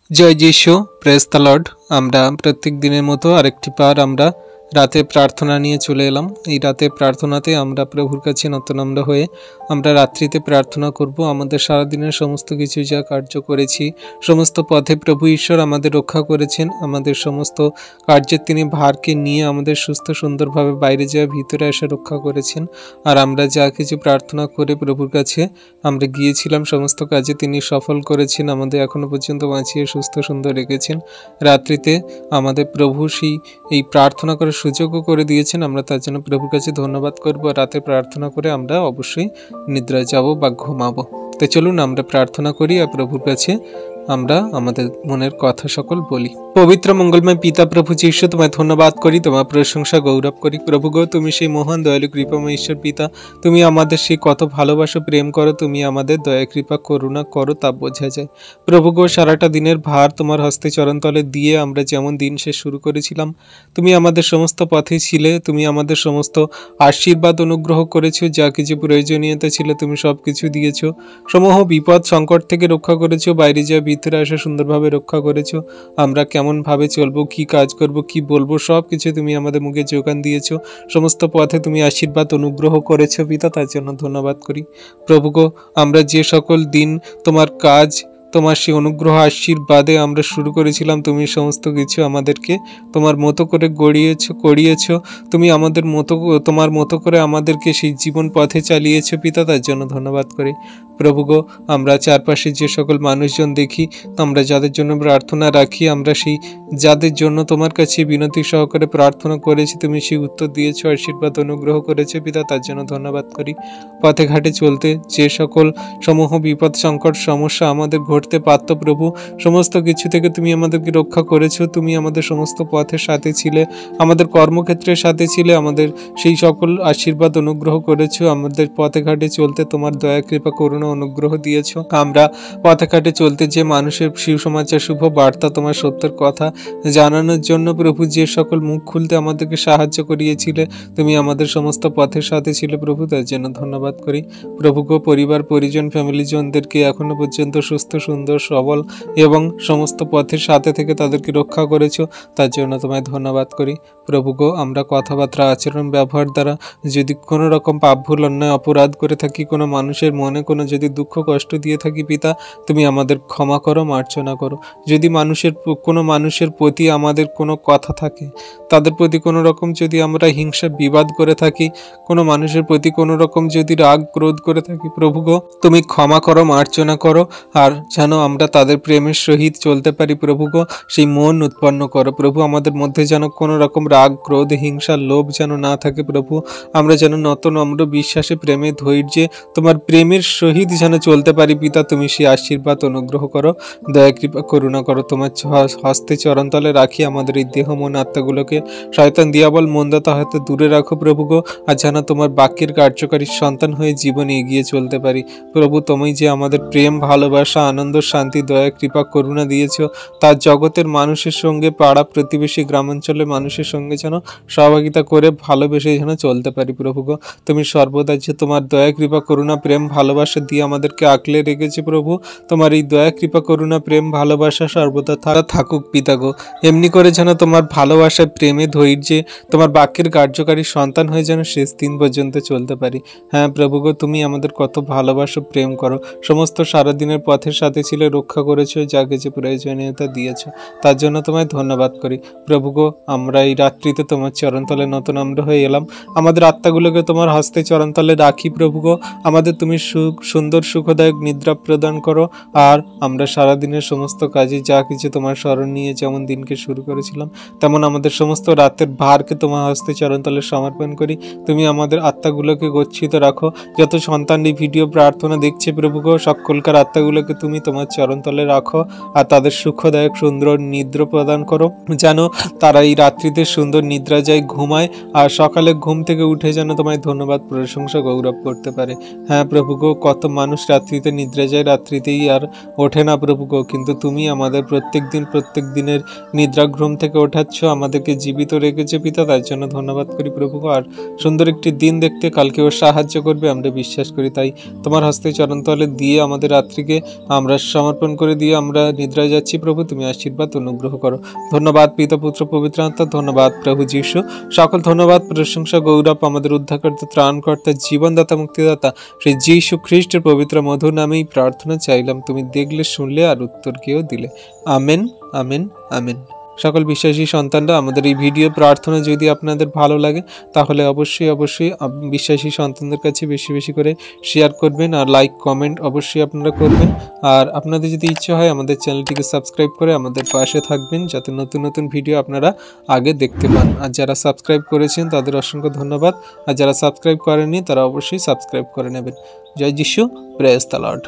জয় যিশু, praise the Lord. আমরা প্রত্যেক দিনের মতো আরেকটি বার আমরা রাতে প্রার্থনা নিয়ে চলে এলাম। এই রাতে প্রার্থনাতে আমরা প্রভুর কাছে নতনম্র হয়ে আমরা রাত্রিতে প্রার্থনা করব। আমাদের সারাদিনের সমস্ত কিছু যা কার্য করেছি, সমস্ত পথে প্রভু ঈশ্বর আমাদের রক্ষা করেছেন। আমাদের সমস্ত কার্যের তিনি ভারকে নিয়ে আমাদের সুস্থ সুন্দরভাবে বাইরে যাওয়া ভিতরে এসে রক্ষা করেছেন। আর আমরা যা কিছু প্রার্থনা করে প্রভুর কাছে আমরা গিয়েছিলাম, সমস্ত কাজে তিনি সফল করেছেন, আমাদের এখনো পর্যন্ত বাঁচিয়ে সুস্থ সুন্দর রেখেছেন। রাত্রিতে আমাদের প্রভু এই প্রার্থনা করার সুযোগও করে দিয়েছেন। আমরা তার জন্য প্রভুর কাছে ধন্যবাদ করব। রাতে প্রার্থনা করে আমরা অবশ্যই নিদ্রায় যাব বা ঘুমাবো। তো চলুন আমরা প্রার্থনা করি আর প্রভুর কাছে আমরা আমাদের মনের কথা সকল বলি। পবিত্র মঙ্গলময় পিতা প্রভু যীশু, তোমায় ধন্যবাদ করি, তোমার প্রশংসা গৌরব করি। প্রভু গো, তুমি সেই মহান দয়ালু কৃপাময় ঈশ্বর পিতা, তুমি আমাদের সেই কত ভালোবাসো, প্রেম করো, তুমি আমাদের দয়া কৃপা করুণা করো, তা বোঝা যায়। প্রভু গো, সারাটা দিনের ভার তোমার হস্তে চরণতলে দিয়ে আমরা যেমন দিন শেষ শুরু করেছিলাম, তুমি আমাদের সমস্ত পথে ছিলে, তুমি আমাদের সমস্ত আশীর্বাদ অনুগ্রহ করেছো, যা কিছু প্রয়োজনীয়তা ছিল তুমি সব কিছু দিয়েছো। সমূহ বিপদ সংকট থেকে রক্ষা করেছো, বাইরে যা ভিতরে আসা সুন্দরভাবে রক্ষা করেছো। আমরা কেমন ভাবে চলবো, কি কাজ করব, কি বলবো, সব কিছু তুমি আমাদের মুখে যোগান দিয়েছো। সমস্ত পথে তুমি আশীর্বাদ অনুগ্রহ করেছো পিতা, তার জন্য ধন্যবাদ করি। প্রভু গো, আমরা যে সকল দিন তোমার কাজ, তোমার সেই অনুগ্রহ আশীর্বাদে আমরা শুরু করেছিলাম, তুমি সমস্ত কিছু আমাদেরকে তোমার মতো করে করিয়েছ। তুমি আমাদের মতো, তোমার মতো করে আমাদেরকে সেই জীবন পথে চালিয়েছো পিতা, তার জন্য ধন্যবাদ করি। প্রভু গো, আমরা চারপাশে যে সকল মানুষজন দেখি, আমরা যাদের জন্য প্রার্থনা রাখি, আমরা সেই যাদের জন্য তোমার কাছে বিনতি সহকারে প্রার্থনা করেছি, তুমি সেই উত্তর দিয়েছো, আশীর্বাদ অনুগ্রহ করেছো পিতা, তার জন্য ধন্যবাদ করি। পথে ঘাটে চলতে যে সকল সমূহ বিপদ সংকট সমস্যা আমাদের ঘটতে পারত প্রভু, সমস্ত কিছু থেকে তুমি আমাদেরকে রক্ষা করেছো। তুমি আমাদের সমস্ত পথের সাথে ছিলে, আমাদের কর্মক্ষেত্রের সাথে ছিলে, আমাদের সেই সকল আশীর্বাদ অনুগ্রহ করেছো। আমাদের পথে ঘাটে চলতে তোমার দয়া কৃপা করুণা অনুগ্রহ দিয়েছো। আমরা পথে ঘাটে চলতে যে মানুষের সুসমাচার, শুভ বার্তা, তোমার সত্যের কথা জানানোর জন্য প্রভু যে সকল মুখ খুলতে আমাদেরকে সাহায্য করিয়েছিলে, তুমি আমাদের সমস্ত পথের সাথে ছিলে প্রভু, তার জন্য ধন্যবাদ করি। প্রভু গো, পরিবার পরিজন ফ্যামিলিজনদেরকে এখনো পর্যন্ত সুস্থ সুন্দর সবল এবং সমস্ত পথের সাথে থেকে তাদেরকে রক্ষা করেছো, তার জন্য তোমায় ধন্যবাদ করি। প্রভু গো, আমরা কথাবার্তা আচরণ ব্যবহার দ্বারা যদি কোনো রকম পাপ ভুল অন্যায় অপরাধ করে থাকি, কোনো মানুষের মনে কোনো যদি দুঃখ কষ্ট দিয়ে থাকি পিতা, তুমি আমাদের ক্ষমা করো, মার্জনা করো। যদি কোনো মানুষের প্রতি আমাদের কোনো কথা থাকে, তাদের প্রতি কোনো রকম যদি আমরা হিংসা বিবাদ করে থাকি, কোনো মানুষের প্রতি কোনো রকম যদি রাগ ক্রোধ করে থাকি, প্রভু গো, তুমি ক্ষমা করো, মার্জনা করো, আর যেন আমরা তাদের প্রেমের সহিত চলতে পারি। প্রভু গো, সেই মন উৎপন্ন করো প্রভু, আমাদের মধ্যে যেন কোনো রকম রাগ ক্রোধ হিংসা লোভ যেন না থাকে প্রভু। আমরা যেন নতনম্র বিশ্বাসে প্রেমে ধৈর্যে তোমার প্রেমের সহিত যেন চলতে পারি পিতা, তুমি সেই আশীর্বাদ অনুগ্রহ করো, দয়া কৃপা করুণা করো। তোমার হস্তে চরণতলে রাখি আমাদের এই দেহ মন আত্মাগুলোকে শয়তান দিয়াবল মন্দতা হয়তো দূরে রাখো প্রভু গো, আর যেন তোমার বাক্যের কার্যকারী সন্তান হয়ে জীবনে এগিয়ে চলতে পারি প্রভু। তুমি যে আমাদের প্রেম ভালোবাসা আনন্দ শান্তি দয়া কৃপা করুণা দিয়েছ, তার জগতের মানুষের সঙ্গে পাড়া প্রতিবেশী গ্রামাঞ্চলের মানুষের সঙ্গে যেন সহভাগিতা করে ভালোবেসে যেন চলতে পারি প্রভু গো। তুমি সর্বদা যে তোমার দয়া কৃপা করুণা প্রেম ভালোবাসা দিয়ে আমাদেরকে আঁকলে রেখেছে প্রভু, তোমার এই দয়া কৃপা করুণা প্রেম ভালোবাসা সর্বদা থাকুক পিতা গো। এমনি করে যেন তোমার ভালোবাসায় প্রেমে ধৈর্যে তোমার বাক্যের কার্যকারী সন্তান হয়ে যেন শেষ দিন পর্যন্ত চলতে পারি। হ্যাঁ প্রভু গো, তুমি আমাদের কত ভালোবাসো, প্রেম করো, সমস্ত সারাদিনের পথের সাথে ছিলে, রক্ষা করেছো, যা কিছু প্রয়োজনীয়তা দিয়েছো, তার জন্য তোমায় ধন্যবাদ করি। প্রভু গো, আমরা এই রাত্রিতে তোমার চরণতলে নতনম্র হয়ে এলাম, আমাদের আত্মাগুলোকে তোমার হস্তে চরণতলে রাখি প্রভু গো। আমাদের তুমি সুন্দর সুখদায়ক নিদ্রা প্রদান করো, আর আমরা সারাদিনের সমস্ত কাজে যা কিছু তোমার স্মরণ নিয়ে যেমন দিনকে শুরু করেছিলাম, তেমন আমাদের সমস্ত রাতের ভারকে তোমার হস্তে চরণতলে সমর্পণ করি। তুমি আমাদের আত্মাগুলোকে গচ্ছিত রাখো। যত সন্তান এই ভিডিও প্রার্থনা দেখছে প্রভু গো, সকলকার আত্মাগুলোকে তুমি তোমার চরণতলে রাখো, আর তাদের সুখদায়ক সুন্দর নিদ্রা প্রদান করো, যেন তারা এই রাত্রিতে সুন্দর নিদ্রা যায়, ঘুমায়, আর সকালে ঘুম থেকে উঠে যেন তোমায় ধন্যবাদ প্রশংসা গৌরব করতে পারে। হ্যাঁ প্রভু গো, কত মানুষ রাত্রিতে নিদ্রা যায়, রাত্রিতেই আর ওঠে না প্রভু গো, কিন্তু তুমি আমাদের প্রত্যেক দিনের নিদ্রা ঘুম থেকে ওঠাচ্ছ, আমাদেরকে জীবিত রেখেছে পিতা, তার জন্য ধন্যবাদ করি প্রভু গো। আর সুন্দর একটি দিন দেখতে কালকেও সাহায্য করবে আমরা বিশ্বাস করি, তাই তোমার হস্তে চরণতলে দিয়ে আমাদের রাত্রিকে আমরা আমরা সমর্পণ করে দিয়ে আমরা নিদ্রায় যাচ্ছি। প্রভু তুমি আশীর্বাদ অনুগ্রহ করো। ধন্যবাদ পিতা পুত্র পবিত্র আত্মা, ধন্যবাদ প্রভু যীশু, সকল ধন্যবাদ প্রশংসা গৌরব আমাদের উদ্ধারকর্তা ত্রাণকর্তা জীবনদাতা মুক্তিদাতা শ্রী যীশু খ্রিস্টের পবিত্র মধুর নামেই প্রার্থনা চাইলাম। তুমি দেখলে, শুনলে আর উত্তর কেউ দিলে। Amen, amen, amen. সকল বিশ্বাসী সন্তানরা, আমাদের এই ভিডিও প্রার্থনা যদি আপনাদের ভালো লাগে তাহলে অবশ্যই বিশ্বাসী সন্তানদের কাছে বেশি বেশি করে শেয়ার করবেন আর লাইক কমেন্ট অবশ্যই আপনারা করবেন। আর আপনাদের যদি ইচ্ছে হয় আমাদের চ্যানেলটিকে সাবস্ক্রাইব করে আমাদের পাশে থাকবেন, যাতে নতুন নতুন ভিডিও আপনারা আগে দেখতে পান। আর যারা সাবস্ক্রাইব করেছেন তাদের অসংখ্য ধন্যবাদ, আর যারা সাবস্ক্রাইব করেননি তারা অবশ্যই সাবস্ক্রাইব করে নেবেন। জয় যিশু, প্রেজ দ্য লর্ড।